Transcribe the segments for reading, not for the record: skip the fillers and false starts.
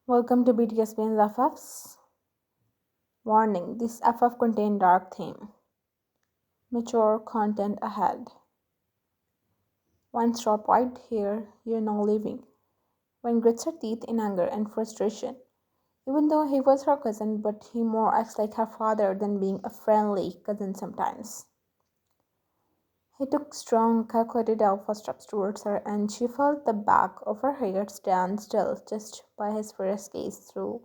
Welcome to BTS Pain's FFs. Warning, this FF contain dark theme. Mature content ahead. One stop right here, you're now leaving. When grits her teeth in anger and frustration. Even though he was her cousin, but he more acts like her father than being a friendly cousin sometimes. He took strong, calculated alpha steps towards her, and she felt the back of her hair stand still just by his first gaze through.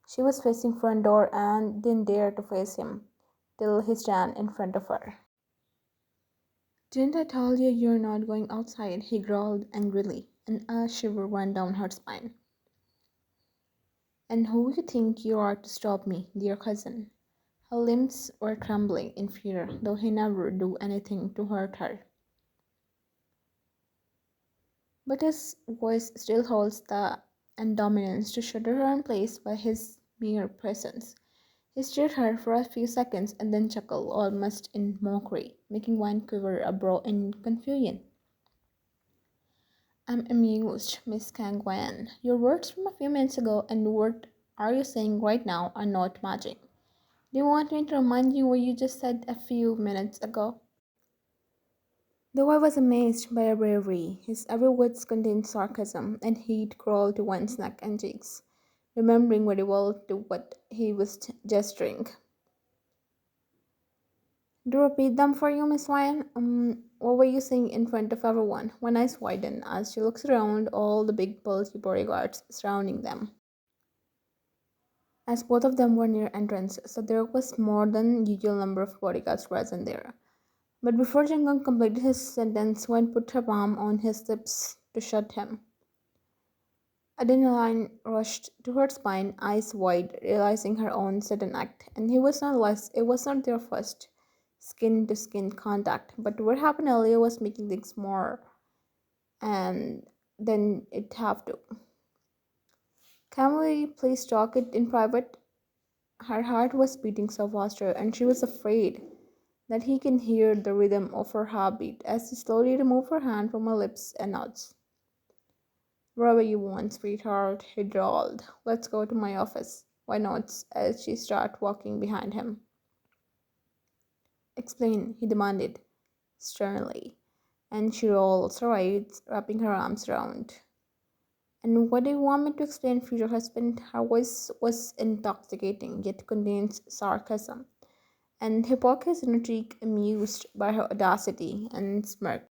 She was facing front door and didn't dare to face him till he stand in front of her. Didn't I tell you you're not going outside? He growled angrily, and a shiver ran down her spine. And who you think you are to stop me, dear cousin? Her limbs were trembling in fear, though he never do anything to hurt her. But his voice still holds the dominance to shudder her in place by his mere presence. He stared her for a few seconds and then chuckled almost in mockery, making one quiver a brow in confusion. I'm amused, Miss Kangwan. Your words from a few minutes ago and what are you saying right now are not matching. Do you want me to remind you what you just said a few minutes ago? Though I was amazed by her bravery, his every words contained sarcasm, and heat crawled to one's neck and cheeks, remembering very well to what he was gesturing. To repeat them for you, Miss Ryan, what were you saying in front of everyone? One eyes widen as she looks around all the big bulky bodyguards surrounding them. As both of them were near entrance, so there was more than usual number of bodyguards present there. But before Jungkook completed his sentence, Wen put her palm on his lips to shut him. Adrenaline rushed to her spine, eyes wide, realizing her own sudden act, and it was not their first skin to skin contact, but what happened earlier was making things more and then it have to. Can we please talk it in private? Her heart was beating so faster, and she was afraid that he can hear the rhythm of her heartbeat as she slowly removed her hand from her lips and nods. Wherever you want, sweetheart, he drawled. Let's go to my office. Why not? As she started walking behind him. Explain, he demanded, sternly, and she rolls her eyes, wrapping her arms around. And what do you want me to explain, future husband? Her voice was intoxicating, yet contained sarcasm, and he poked his inner cheek, amused by her audacity, and smirked.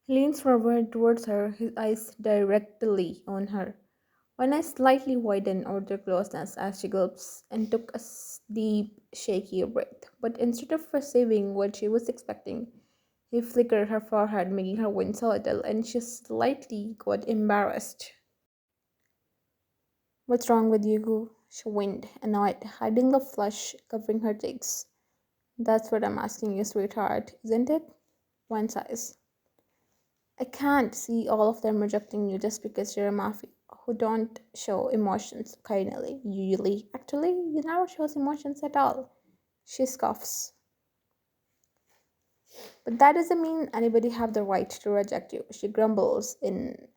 He leans forward towards her, his eyes directly on her. One eye slightly widened over their closeness as she gulps and took a deep, shaky breath. But instead of receiving what she was expecting, he flickered her forehead, making her wince a little, and she slightly got embarrassed. What's wrong with you? She whined, annoyed, hiding the flush covering her cheeks. That's what I'm asking you, sweetheart, isn't it? One sighs. I can't see all of them rejecting you just because you're a mafia who don't show emotions kindly. Usually, actually, you never shows emotions at all. She scoffs. But that doesn't mean anybody have the right to reject you. She grumbles in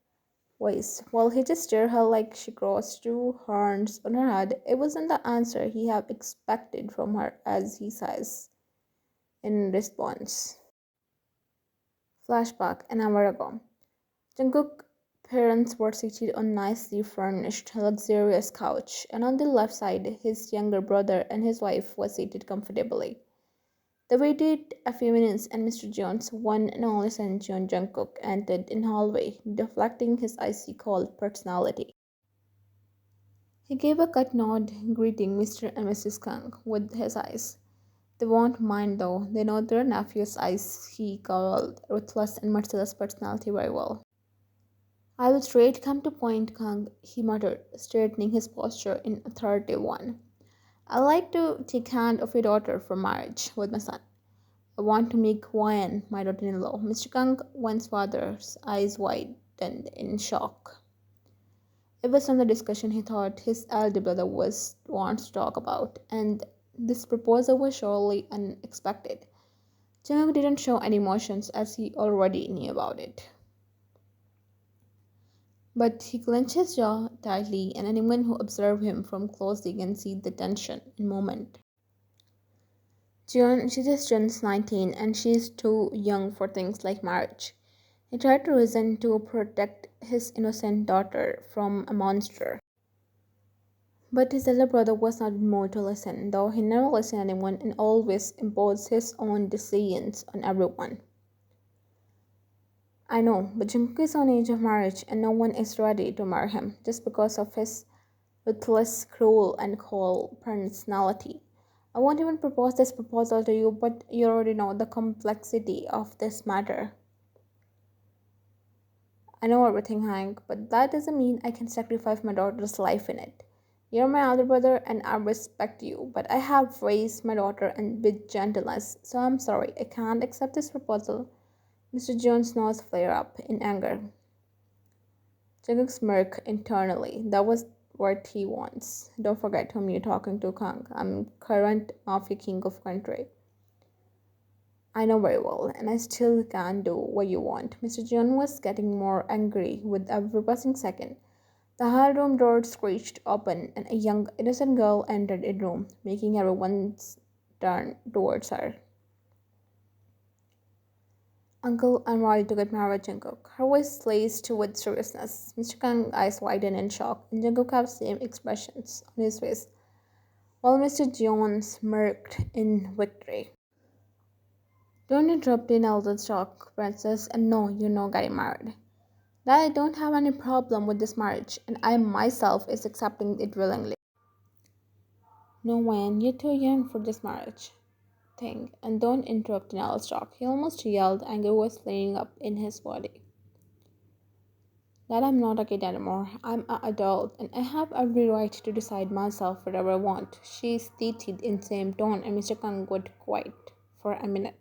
voice while he just stared her like she crossed two horns on her head. It wasn't the answer he had expected from her as he sighs in response. Flashback an hour ago. Jungkook's parents were seated on nicely furnished, luxurious couch, and on the left side, his younger brother and his wife were seated comfortably. They waited a few minutes, and Mr. Jones, one and only son Jeon Jungkook, entered in hallway, deflecting his icy cold personality. He gave a cut nod, greeting Mr. and Mrs. Kang with his eyes. They won't mind though, they know their nephew's eyes he called ruthless and merciless personality very well. I will straight come to point, Kang, he muttered, straightening his posture in authoritative one. I like to take hand of your daughter for marriage with my son. I want to make Hwan my daughter-in-law. Mr. Kang, one's father's eyes widened in shock. It was from the discussion he thought his elder brother was wants to talk about, and this proposal was surely unexpected. Jungkook didn't show any emotions as he already knew about it. But he clenched his jaw tightly, and anyone who observed him from closely can see the tension in moment. She just turns 19 and she's too young for things like marriage. He tried to reason to protect his innocent daughter from a monster. But his elder brother was not in mood to listen, though he never listened to anyone and always imposed his own decisions on everyone. I know, but Jungkook is on the age of marriage and no one is ready to marry him just because of his ruthless, cruel, and cold personality. I won't even propose this proposal to you, but you already know the complexity of this matter. I know everything, Hank, but that doesn't mean I can sacrifice my daughter's life in it. You're my elder brother and I respect you, but I have raised my daughter and with gentleness, so I'm sorry, I can't accept this proposal. Mr. Jones' nose flared up in anger. Jungkook smirked internally. That was what he wants. Don't forget whom you're talking to, Kang. I'm current mafia king of country. I know very well, and I still can't do what you want. Mr. John was getting more angry with every passing second. The hall room door screeched open, and a young, innocent girl entered the room, making everyone's turn towards her. Uncle, I'm ready to get married, Jungkook. Her voice laced with seriousness. Mr. Kang's eyes widened in shock, and Jungkook had the same expressions on his face, while Mr. Jones smirked in victory. Don't interrupt in Elden's talk, Princess, and no, you're not getting married. That I don't have any problem with this marriage, and I myself is accepting it willingly. No, Wan, you're too young for this marriage thing, and don't interrupt in Elden's talk. He almost yelled, anger was flaring up in his body. That I'm not a kid anymore. I'm an adult, and I have every right to decide myself whatever I want. She stated in same tone, and Mr. Kang got quiet for a minute.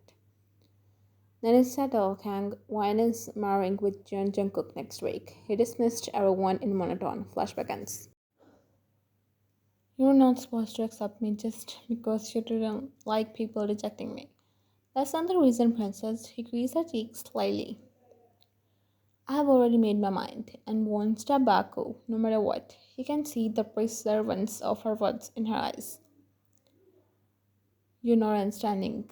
Then it's settled. Kang Wine is marrying with Jeon Jungkook next week. He dismissed everyone in monotone. Flashback ends. You're not supposed to accept me just because you don't like people rejecting me. That's not the reason, Princess. He greased her cheeks slightly. I have already made my mind and won't step back, no matter what. He can see the perseverance of her words in her eyes. You're not understanding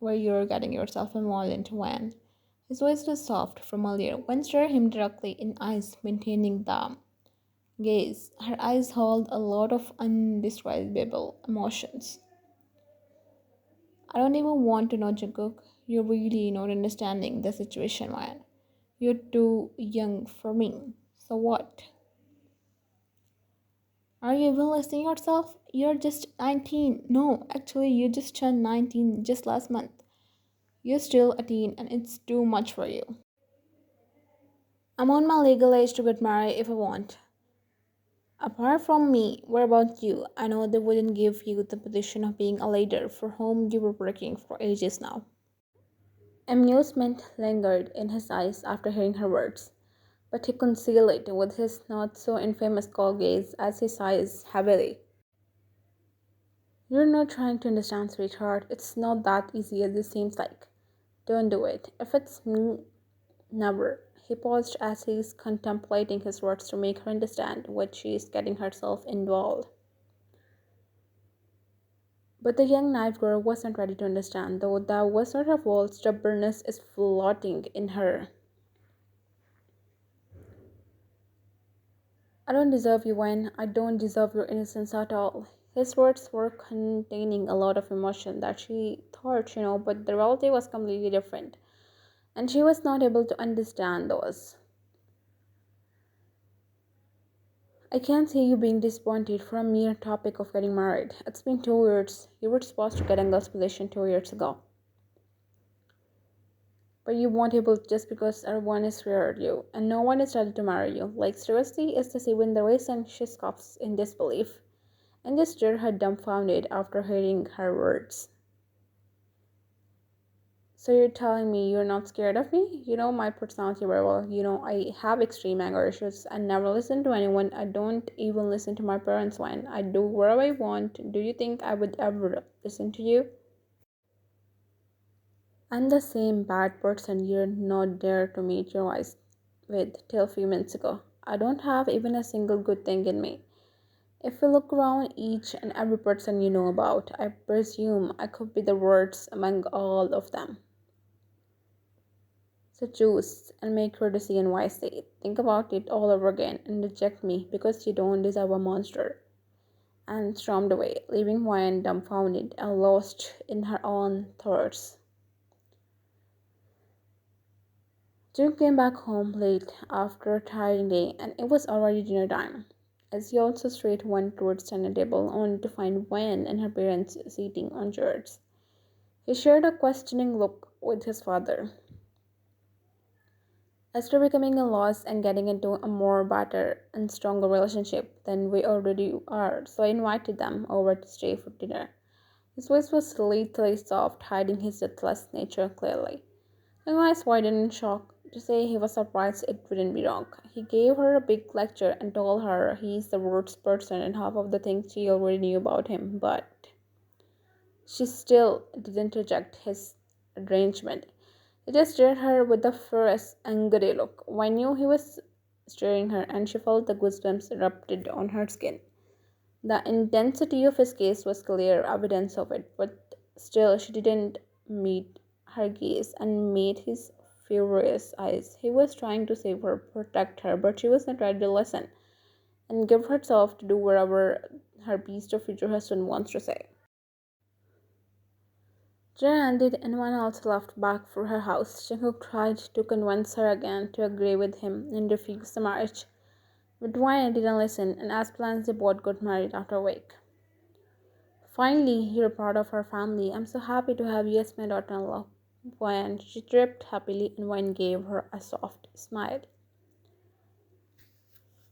where you're getting yourself involved into when. His voice was soft, familiar. One stared him directly in eyes, maintaining the gaze. Her eyes held a lot of undescribable emotions. I don't even want to know, Jungkook. You're really not understanding the situation, man. You're too young for me. So what? Are you even listening yourself? You're just 19. No, actually, you just turned 19 just last month. You're still a teen and it's too much for you. I'm on my legal age to get married if I want. Apart from me, what about you? I know they wouldn't give you the position of being a leader for whom you were working for ages now. Amusement lingered in his eyes after hearing her words, but he concealed it with his not so infamous cold gaze as he sighs heavily. You're not trying to understand, sweetheart. It's not that easy as it seems like. Don't do it. If it's me, never. He paused as he's contemplating his words to make her understand what she's getting herself involved. But the young knife girl wasn't ready to understand, though that was not her fault. Stubbornness is floating in her. I don't deserve you, Wayne. I don't deserve your innocence at all. His words were containing a lot of emotion that she thought, but the reality was completely different, and she was not able to understand those. I can't see you being disappointed for a mere topic of getting married. It's been 2 years. You were supposed to get Angel's position 2 years ago. But you won't able just because everyone is scared you and no one is ready to marry you. Like seriously, is this even the reason? She scoffs in disbelief and just stared her dumbfounded after hearing her words. So you're telling me you're not scared of me? You know my personality very well. I have extreme anger issues. I never listen to anyone. I don't even listen to my parents when I do whatever I want. Do you think I would ever listen to you? I'm the same bad person you're not dare to meet your eyes with till a few minutes ago. I don't have even a single good thing in me. If you look around each and every person you know about, I presume I could be the worst among all of them. So choose and make your decision wisely. Think about it all over again and reject me because you don't deserve a monster. And stormed away, leaving Wyan dumbfounded and lost in her own thoughts. Jim came back home late after a tiring day, and it was already dinner time. As he also straight went towards dinner table, only to find Wyan and her parents sitting on chairs. He shared a questioning look with his father. As to becoming a loss and getting into a more better and stronger relationship than we already are, so I invited them over to stay for dinner. His voice was lethally soft, hiding his deathless nature clearly. My eyes widened in shock. To say he was surprised it wouldn't be wrong. He gave her a big lecture and told her he's the worst person and half of the things she already knew about him, but she still didn't reject his arrangement. He just stared at her with a fierce, angry look. I knew he was staring her, and she felt the goosebumps erupted on her skin. The intensity of his gaze was clear evidence of it, but still she didn't meet her gaze and met his furious eyes. He was trying to save her, protect her, but she was not ready to listen and give herself to do whatever her beast of future husband wants to say. Dinner ended and one else left back for her house. Jungkook tried to convince her again to agree with him and refuse the marriage. But Wayne didn't listen, and as planned, they both got married after a week. Finally, you're part of our family. I'm so happy to have you as my daughter-in-law. When she tripped happily and Wayne gave her a soft smile.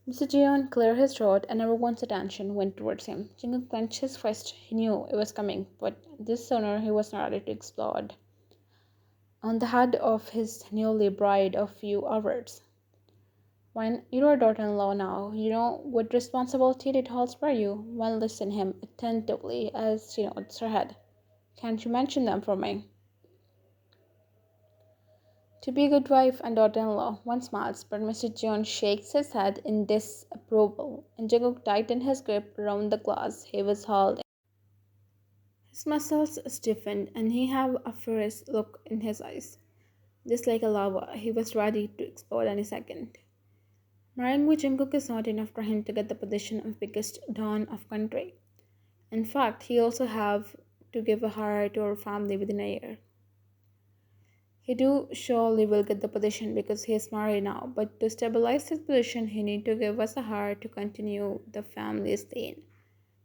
Mr. Jeon cleared his throat and everyone's attention went towards him. Jungkook clenched his fist. He knew it was coming, but this sooner he was not ready to explode on the head of his newly bride of few hours. When you're a daughter-in-law now, you know what responsibility it holds for you. Well, listen him attentively as she nods her head. Can't you mention them for me? To be a good wife and daughter-in-law, one smiles, but Mr. John shakes his head in disapproval, and Jungkook tightened his grip around the glass he was holding. His muscles stiffened, and he had a fierce look in his eyes. Just like a lava, he was ready to explode any second. Marrying with Jungkook is not enough for him to get the position of biggest don of country. In fact, he also have to give a heir to our family within a year. He do surely will get the position because he is married now, but to stabilize his position, he need to give us a heart to continue the family's lane.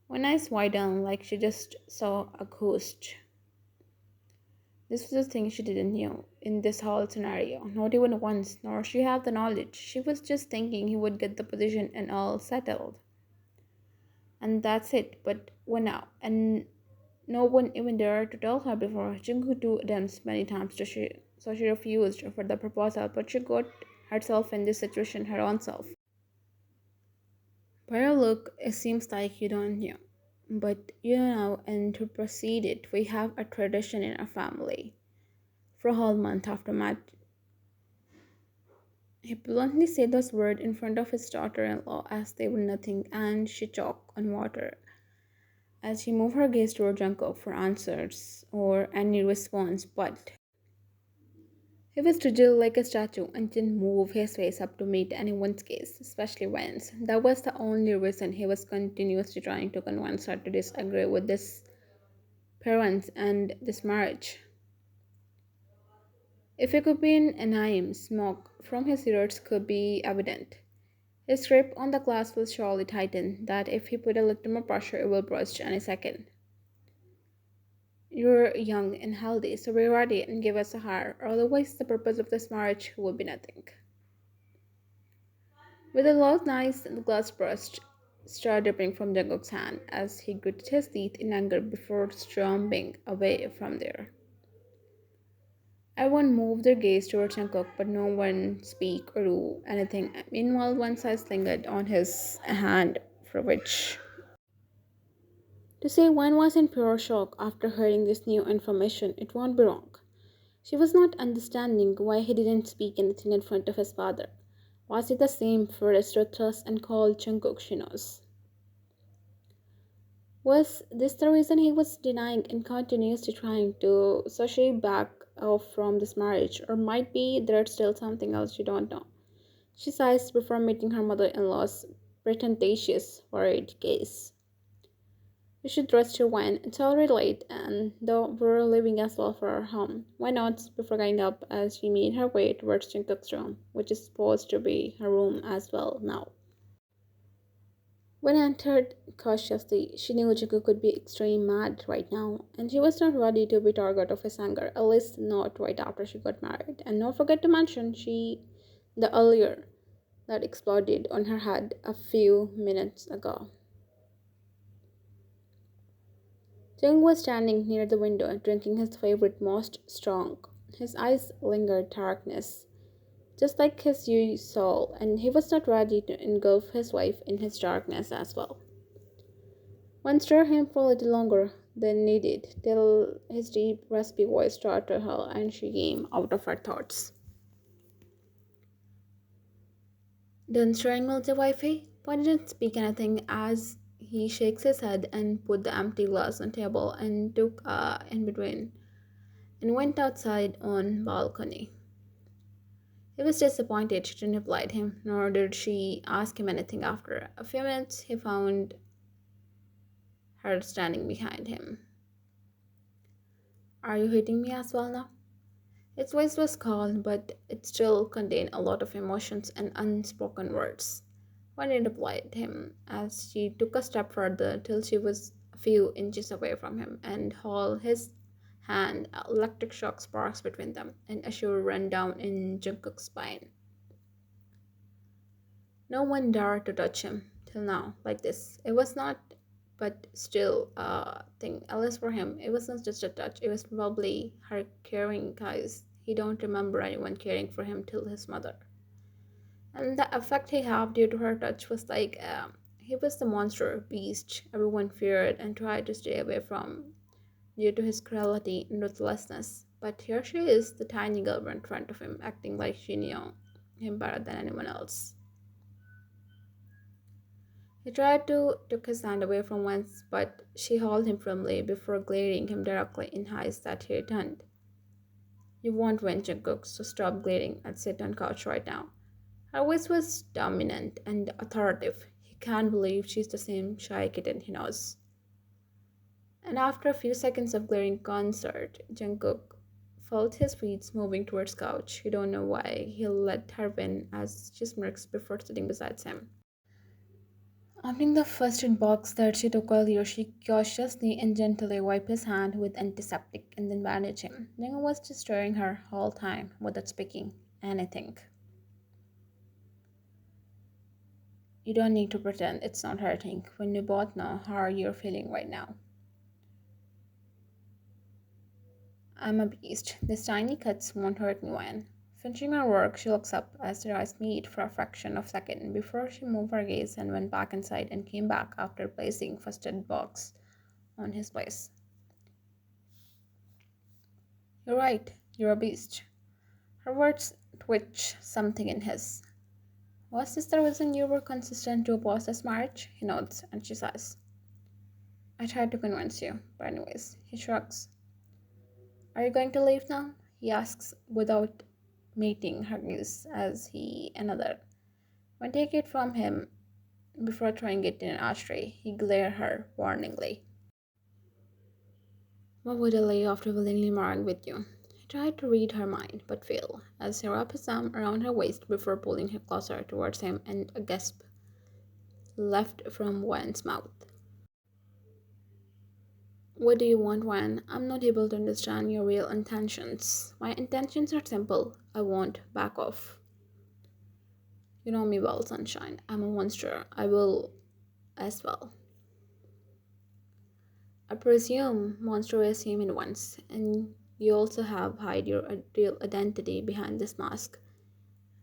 One eyes widen like she just saw a ghost. This was the thing she didn't know in this whole scenario, not even once, nor she had the knowledge. She was just thinking he would get the position and all settled. And that's it, but when now? And no one even dared to tell her before. Jungkook do attempts many times to so she refused for the proposal, but she got herself in this situation her own self. By your look, it seems like you don't know. But you know, and to proceed it, we have a tradition in our family. For a whole month after marriage, he bluntly said those words in front of his daughter-in-law as they were nothing, and she choked on water. As she moved her gaze toward Jungkook for answers or any response, but he was rigid like a statue and didn't move his face up to meet anyone's gaze, especially Wen's. That was the only reason he was continuously trying to convince her to disagree with his parents and this marriage. If it could be in anime, smoke from his ears could be evident. His grip on the glass will surely tighten, that if he put a little more pressure, it will burst any second. You're young and healthy, so be ready and give us a heart, or otherwise the purpose of this marriage will be nothing. With a loud noise, the glass burst, straw dripping from Jungkook's hand as he gritted his teeth in anger before storming away from there. Everyone moved their gaze towards Jungkook, but no one speak or do anything. Meanwhile, one eyes lingered on his hand, for which to say one was in pure shock after hearing this new information, it won't be wrong. She was not understanding why he didn't speak anything in front of his father. Was it the same for ruthless and cold Jungkook she knows? Was this the reason he was denying and continuously trying to socially back off from this marriage? Or might be there's still something else you don't know? She sighs before meeting her mother-in-law's pretentious worried gaze. You should trust your wine. It's already late, and though we're leaving as well for our home, why not? Before getting up, as she made her way towards Jungkook's room, which is supposed to be her room as well now. When entered cautiously, she knew Jungkook could be extremely mad right now, and she was not ready to be target of his anger, at least not right after she got married. And don't forget to mention the earlier that exploded on her head a few minutes ago. Jung was standing near the window, drinking his favorite most strong. His eyes lingered darkness, just like his soul, and he was not ready to engulf his wife in his darkness as well. One stirred him for a little longer than needed, till his deep, raspy voice startled her, and she came out of her thoughts. Done stirring the wifey? Why didn't speak anything as he shakes his head and put the empty glass on table and took in between and went outside on balcony. He was disappointed she didn't reply to him, nor did she ask him anything after. A few minutes he found her standing behind him. Are you hitting me as well now? Its voice was calm, but it still contained a lot of emotions and unspoken words. Fanny replied him as she took a step further till she was a few inches away from him and held his hand. Electric shock sparks between them, and a shiver ran down in Jungkook's spine. No one dared to touch him till now like this. It was not, but still a thing. At least for him, it wasn't just a touch. It was probably her caring eyes. He don't remember anyone caring for him till his mother. And the effect he had due to her touch was like he was the monster beast everyone feared and tried to stay away from due to his cruelty and ruthlessness. But here she is, the tiny girl in front of him, acting like she knew him better than anyone else. He tried to took his hand away from once, but she held him firmly before glaring him directly in eyes that he returned. You won't win, Jungkook, so stop glaring and sit on couch right now. Her voice was dominant and authoritative. He can't believe she's the same shy kitten he knows. And after a few seconds of glaring concert, Jungkook felt his feet moving towards couch. He don't know why. He let her win as she smirks before sitting beside him. Opening the first aid box that she took earlier, she cautiously and gently wiped his hand with antiseptic and then bandaged him. Jungkook was just staring her whole time without speaking anything. You don't need to pretend it's not hurting when you both know how you're feeling right now. I'm a beast. These tiny cuts won't hurt me when. Finishing her work, she looks up as their eyes meet for a fraction of a second before she moved her gaze and went back inside and came back after placing first aid box on his place. You're right, you're a beast. Her words twitch something in his. Was this the reason you were consistent to oppose this marriage? He nods and she sighs. I tried to convince you, but anyways, he shrugs. Are you going to leave now? He asks without meeting her gaze as he another. When take it from him before throwing it in an ashtray, he glared her warningly. What would I lay after willingly marrying with you? He tried to read her mind, but failed, as he wrapped his arm around her waist before pulling her closer towards him and a gasp left from Wan's mouth. What do you want, Wan? I'm not able to understand your real intentions. My intentions are simple. I won't back off. You know me well, sunshine. I'm a monster. I will as well. I presume monster is human ones, and you also have hide your real identity behind this mask.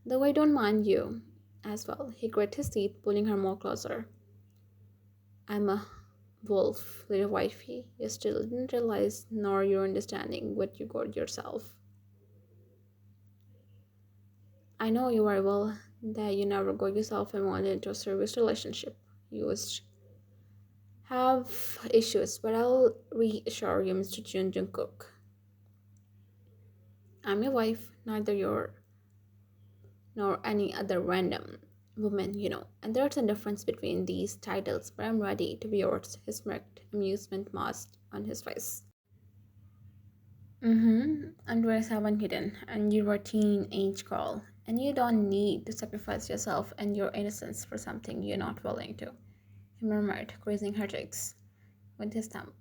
Though I don't mind you as well. He grit his teeth, pulling her more closer. I'm a wolf, little wifey. You still didn't realize nor you're understanding what you got yourself. I know you very well. that you never got yourself involved into a serious relationship. You just have issues, but I'll reassure you, Mr. Jun Jungkook. I'm your wife, neither your nor any other random woman, And there's a difference between these titles, but I'm ready to be yours. He smirked, amusement masked on his face. And we're seven hidden, and you're a teenage girl, and you don't need to sacrifice yourself and your innocence for something you're not willing to. He murmured, grazing her cheeks with his thumb.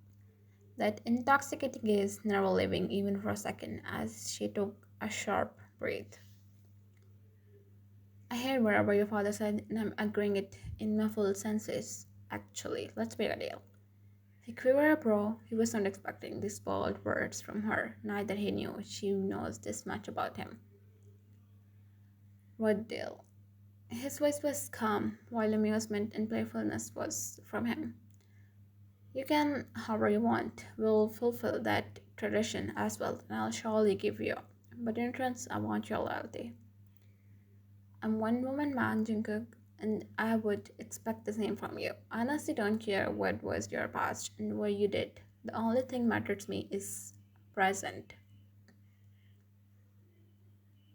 That intoxicating gaze never leaving even for a second as she took a sharp breath. I heard whatever your father said, and I'm agreeing it in my full senses. Actually, let's make a deal. He quivered a brow. He was not expecting these bold words from her. Neither he knew she knows this much about him. What deal? His voice was calm, while amusement and playfulness was from him. You can however you want. We'll fulfill that tradition as well, and I'll surely give you. But in return, I want your loyalty. I'm one woman man, Jungkook, and I would expect the same from you. I honestly don't care what was your past and what you did. The only thing matters to me is present.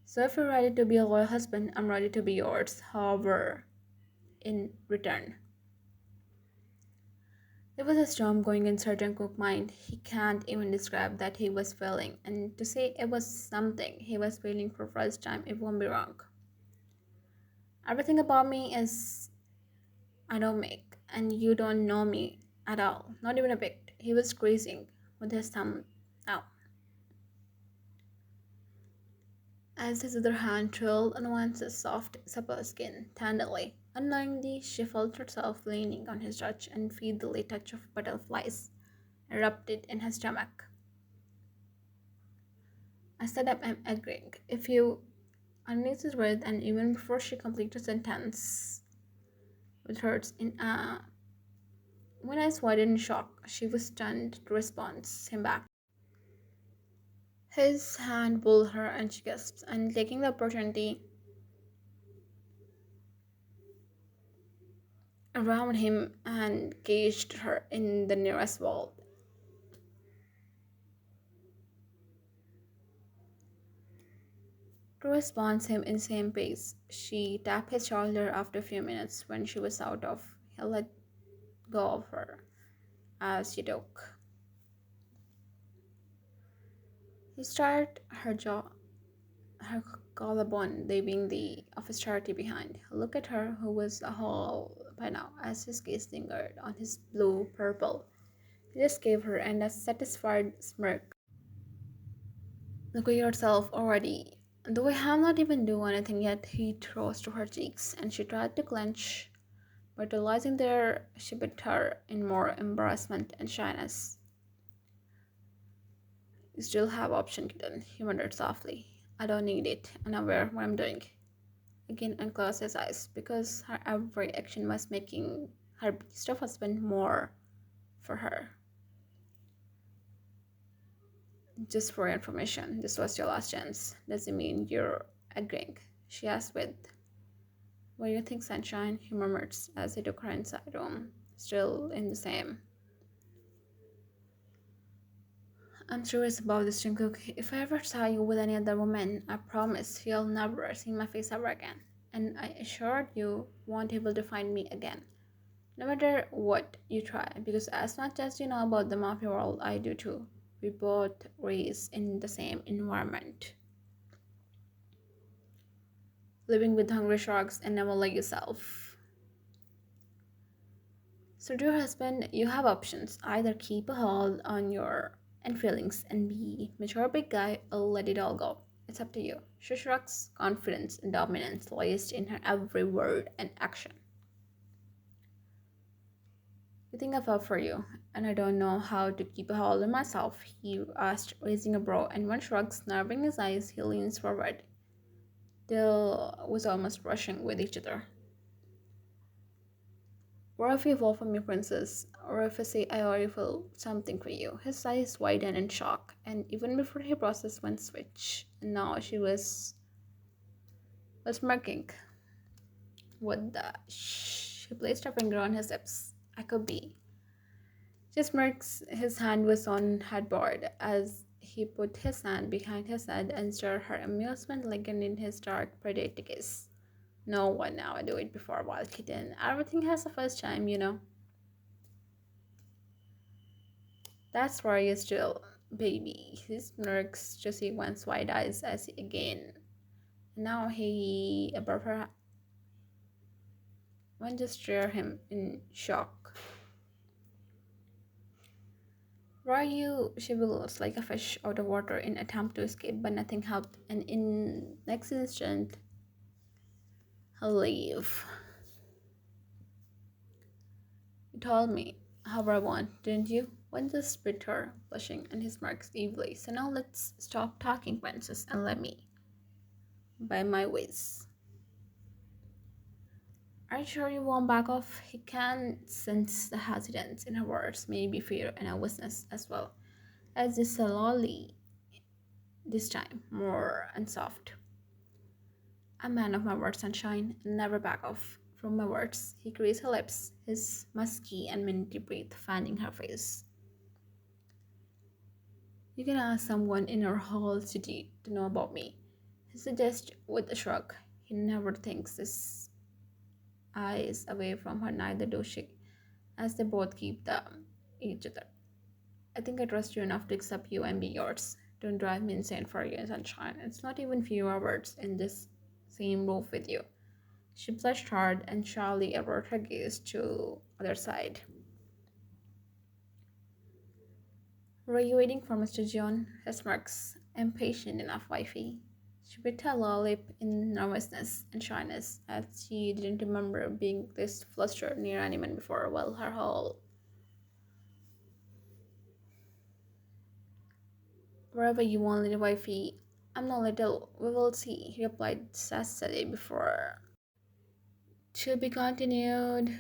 So if you're ready to be a loyal husband, I'm ready to be yours. However, in return. There was a storm going in Sir Jungkook's mind. He can't even describe that he was feeling, and to say it was something he was feeling for first time, it won't be wrong. Everything about me is I don't make, and you don't know me at all, not even a bit. He was grazing with his thumb out, as his other hand trailed on Vance's soft, supple skin tenderly. Unknowingly, she felt herself leaning on his touch, and feebly touch of butterflies erupted in her stomach. I said I'm agreeing. If you underneath his breath, and even before she completed the sentence with hers in when eyes wide in shock, she was stunned to respond him back. His hand pulled her and she gasped, and taking the opportunity around him and caged her in the nearest wall. To respond him in the same pace, she tapped his shoulder after a few minutes when she was out of. He let go of her as she took. He started her jaw, her collarbone, leaving the office charity behind. Look at her, who was a whole by now, as his gaze lingered on his blue-purple. He just gave her and a satisfied smirk. Look at yourself already. Though I have not even done anything yet, he rose to her cheeks, and she tried to clench, but realizing there, she bit her in more embarrassment and shyness. You still have option, kitten, he muttered softly. I don't need it. I'm aware what I'm doing. Again unclosed his eyes, because her every action was making her beast of husband more for her. Just for your information, this was your last chance. Does it mean you're agreeing? She asked with, what do you think, sunshine? He murmured as he took her inside room, still in the same. I'm serious about this, Jungkook. If I ever saw you with any other woman, I promise you'll never see my face ever again. And I assured you won't be able to find me again. No matter what you try, because as much as you know about the mafia world, I do too. We both raised in the same environment, living with hungry sharks and never like yourself. So, dear husband, you have options. Either keep a hold on your and feelings and be mature big guy, or let it all go. It's up to you. She shrugs, confidence and dominance laced in her every word and action. You think I fell for you, and I don't know how to keep a hold on myself, he asked, raising a brow, and one shrugs, narrowing his eyes, he leans forward. They was almost brushing with each other. What if you fall from your princess? Or if I say I already feel something for you? His eyes widened in shock, and even before he processed one switch, and now she was smirking. What the shh? He placed a finger on his lips. I could be. Just Merck's his hand was on headboard as he put his hand behind his head and stared her amusement liggened in his dark predator gaze. No one now I do it before while kitten. Everything has a first time, you know. That's where you still, baby. His Merck's just he once wide eyes as he again. Now he above her one just stare him in shock. Ryu shivers like a fish out of water in attempt to escape, but nothing helped, and in next instant, he'll leave. You told me how I want, didn't you? When just spit her, blushing, and his marks evilly. So now let's stop talking, princess, and let me by my ways. Are you sure you won't back off? He can sense the hesitance in her words, maybe fear and nervousness as well, as this slowly, this time more unsoft. A man of my word, sunshine, and never back off from my words. He creased her lips, his musky and minty breath fanning her face. You can ask someone in our whole city to know about me. He suggests with a shrug. He never thinks his eyes away from her, neither do she, as they both keep them each other. I think I trust you enough to accept you and be yours. Don't drive me insane for you, sunshine. It's not even few hours in this same roof with you. She blushed hard and shyly averted her gaze to other side. Were you waiting for Mr. John? His marks. Impatient enough, wifey. She bit her lower lip in nervousness and shyness, as she didn't remember being this flustered near anyone before. Well, her whole wherever you want, little wifey. I'm not little. We will see, he replied sassily before. To be continued.